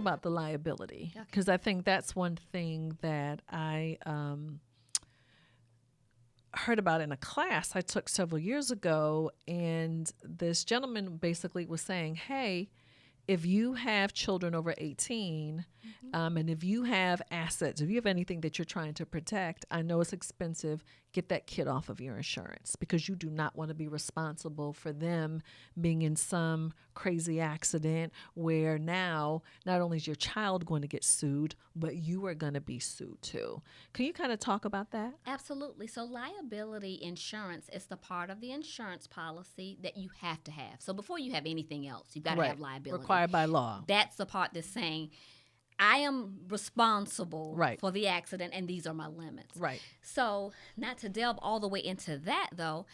about the liability, Okay. because I think that's one thing that I heard about in a class I took several years ago. And this gentleman basically was saying, hey, if you have children over 18, and if you have assets, if you have anything that you're trying to protect, I know it's expensive, get that kid off of your insurance, because you do not want to be responsible for them being in some crazy accident where now not only is your child going to get sued, but you are going to be sued too. Can you kind of talk about that? Absolutely. So liability insurance is the part of the insurance policy that you have to have. So before you have anything else, you've got to have liability. Required by law. That's the part that's saying, I am responsible Right. for the accident, and these are my limits. Right. So not to delve all the way into that, though,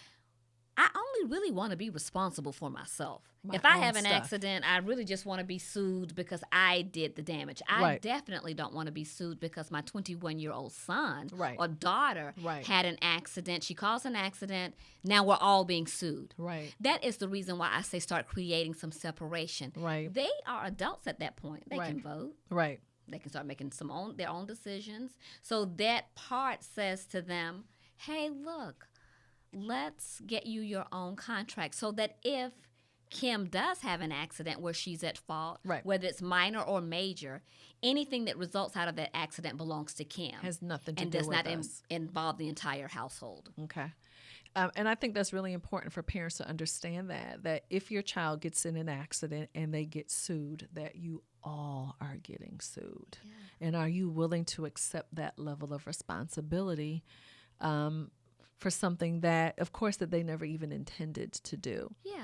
I only really want to be responsible for myself. If I have an accident, I really just want to be sued because I did the damage. I definitely don't want to be sued because my 21-year-old son or daughter had an accident. She caused an accident. Now we're all being sued. Right. That is the reason why I say start creating some separation. Right. They are adults at that point. They can vote. Right. They can start making their own decisions. So that part says to them, hey, look, let's get you your own contract so that if Kim does have an accident where she's at fault, whether it's minor or major, anything that results out of that accident belongs to Kim. Has nothing to do with us. And does not involve the entire household. Okay. And I think that's really important for parents to understand that if your child gets in an accident and they get sued, that you all are getting sued. Yeah. And are you willing to accept that level of responsibility for something that, of course, that they never even intended to do? Yeah.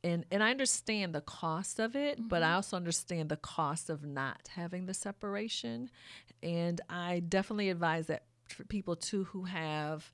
And I understand the cost of it, but I also understand the cost of not having the separation. And I definitely advise that for people, too, who have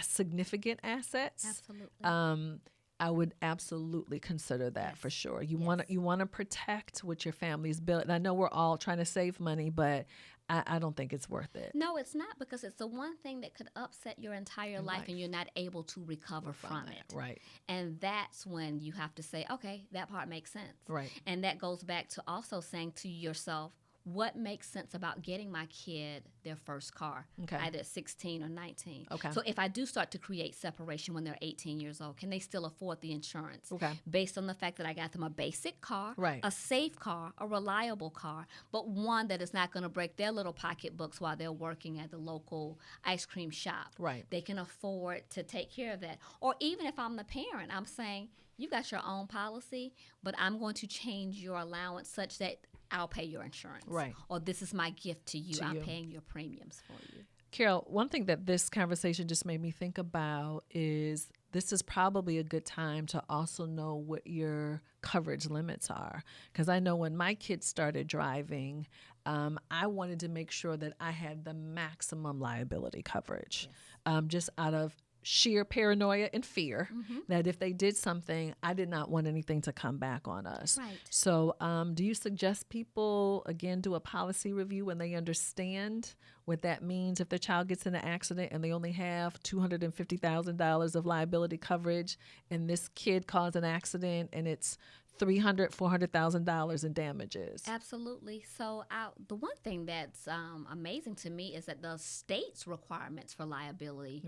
significant assets. Absolutely. I would absolutely consider that for sure. You want to protect what your family's built. And I know we're all trying to save money, but I don't think it's worth it. No, it's not, because it's the one thing that could upset your entire life and you're not able to recover from it. Right. And that's when you have to say, okay, that part makes sense. Right. And that goes back to also saying to yourself, what makes sense about getting my kid their first car, either at 16 or 19? Okay. So if I do start to create separation when they're 18 years old, can they still afford the insurance? Okay. Based on the fact that I got them a basic car, a safe car, a reliable car, but one that is not going to break their little pocketbooks while they're working at the local ice cream shop. Right. They can afford to take care of that. Or even if I'm the parent, I'm saying, you got your own policy, but I'm going to change your allowance such that I'll pay your insurance. Right. Or this is my gift to you. I'm paying your premiums for you. Carol, one thing that this conversation just made me think about is this is probably a good time to also know what your coverage limits are. Because I know when my kids started driving, I wanted to make sure that I had the maximum liability coverage, just out of sheer paranoia and fear that if they did something, I did not want anything to come back on us. Right. So do you suggest people, again, do a policy review when they understand what that means if their child gets in an accident and they only have $250,000 of liability coverage and this kid caused an accident and it's $300,000, $400,000 in damages? Absolutely. So the one thing that's amazing to me is that the state's requirements for liability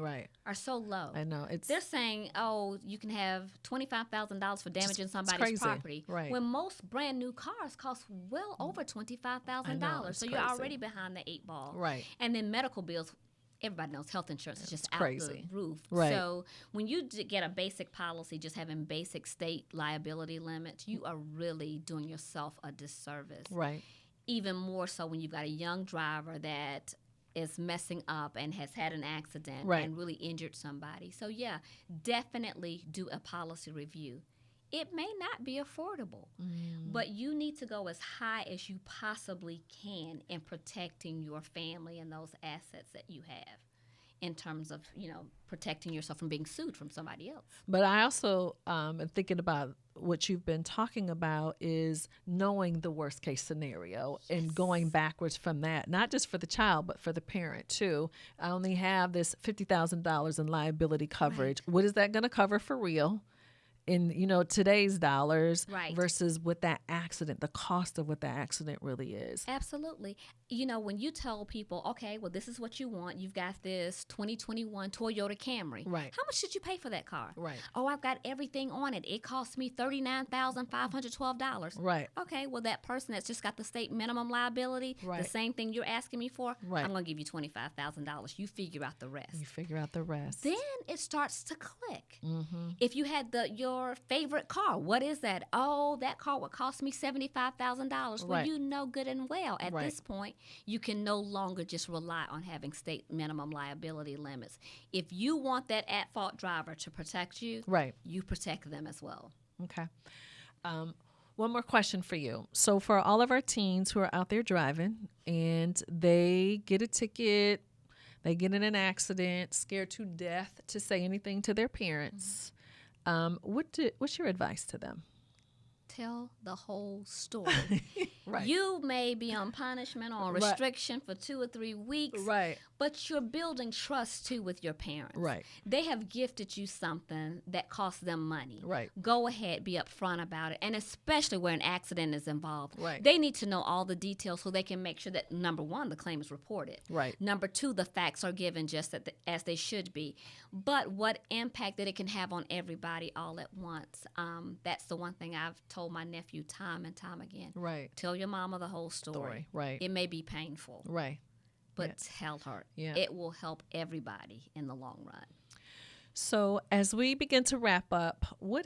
are so low. I know. They're saying, oh, you can have $25,000 for damaging somebody's property. Right. When most brand new cars cost well over $25,000. So you're already behind the 8 ball. Right. And then medical bills. Everybody knows health insurance is just out the roof. Right. So when you get a basic policy, just having basic state liability limits, you are really doing yourself a disservice. Right. Even more so when you've got a young driver that is messing up and has had an accident and really injured somebody. So yeah, definitely do a policy review. It may not be affordable, but you need to go as high as you possibly can in protecting your family and those assets that you have in terms of, protecting yourself from being sued from somebody else. But I also am thinking about what you've been talking about is knowing the worst case scenario and going backwards from that, not just for the child, but for the parent too. I only have this $50,000 in liability coverage. What is that going to cover for real? in, today's dollars Right. versus what that accident, the cost of what that accident really is. Absolutely. When you tell people, okay, well, this is what you want. You've got this 2021 Toyota Camry. Right. How much did you pay for that car? Right. Oh, I've got everything on it. It cost me $39,512. Right. Okay, well, that person that's just got the state minimum liability, Right. the same thing you're asking me for, Right. I'm going to give you $25,000. You figure out the rest. You figure out the rest. Then it starts to click. Mm-hmm. If you had your favorite car, what is that? Oh, that car would cost me $75,000. Well, Right. you know good and well at Right. this point, you can no longer just rely on having state minimum liability limits. If you want that at-fault driver to protect you, Right. you protect them as well. Okay. One more question for you. So for all of our teens who are out there driving and they get a ticket, they get in an accident, scared to death to say anything to their parents, what's your advice to them? Tell the whole story. Right. You may be on punishment or on restriction for 2 or 3 weeks, Right. but you're building trust too with your parents. Right. They have gifted you something that costs them money. Right. Go ahead, be upfront about it, and especially where an accident is involved. Right. They need to know all the details so they can make sure that, number one, the claim is reported. Right. Number two, the facts are given just as they should be. But what impact that it can have on everybody all at once, that's the one thing I've told my nephew time and time again. Right. Tell your mama the whole story. Right. It may be painful, Right. but tell her. Yeah. It will help everybody in the long run. So as we begin to wrap up, what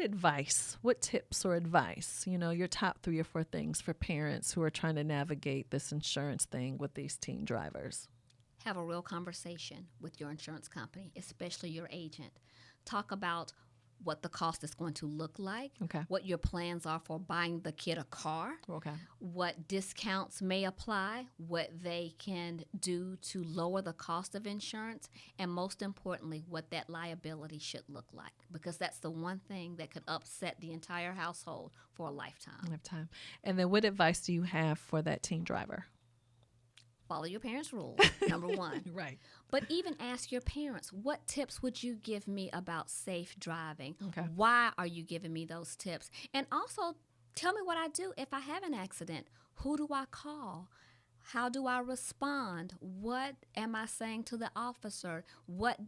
tips or advice, your top 3 or 4 things for parents who are trying to navigate this insurance thing with these teen drivers? Have a real conversation with your insurance company, especially your agent. Talk about what the cost is going to look like, Okay. what your plans are for buying the kid a car, Okay. what discounts may apply, what they can do to lower the cost of insurance, and most importantly, what that liability should look like, because that's the one thing that could upset the entire household for a lifetime. And then what advice do you have for that teen driver? Follow your parents' rules, number one. Right. But even ask your parents, what tips would you give me about safe driving? Okay. Why are you giving me those tips? And also, tell me what I do if I have an accident. Who do I call? How do I respond? What am I saying to the officer? What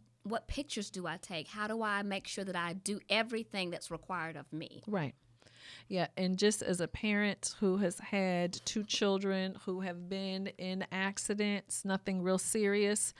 pictures do I take? How do I make sure that I do everything that's required of me? Right. Yeah, and just as a parent who has had 2 children who have been in accidents, nothing real serious,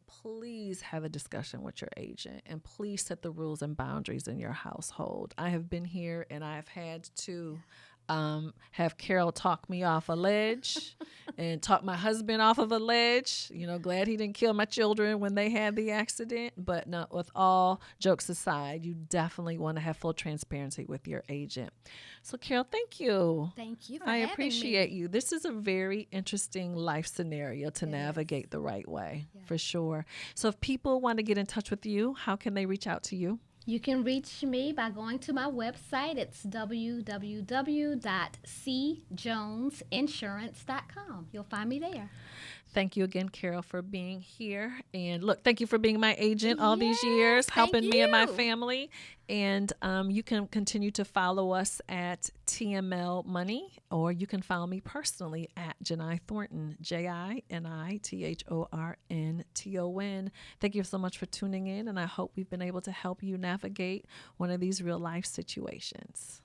please have a discussion with your agent and please set the rules and boundaries in your household. I have been here and I've had to have Carol talk me off a ledge and talk my husband off of a ledge. Glad he didn't kill my children when they had the accident. But no, with all jokes aside, you definitely want to have full transparency with your agent. So, Carol, thank you. Thank you for I having appreciate me. you. This is a very interesting life scenario to navigate the right way, for sure. So if people want to get in touch with you, how can they reach out to you? You can reach me by going to my website. It's www.cjonesinsurance.com. You'll find me there. Thank you again, Carol, for being here. And look, thank you for being my agent all these years, helping me and my family. And you can continue to follow us at TML Money, or you can follow me personally at Janai Thornton, JINITHORNTON. Thank you so much for tuning in, and I hope we've been able to help you navigate one of these real life situations.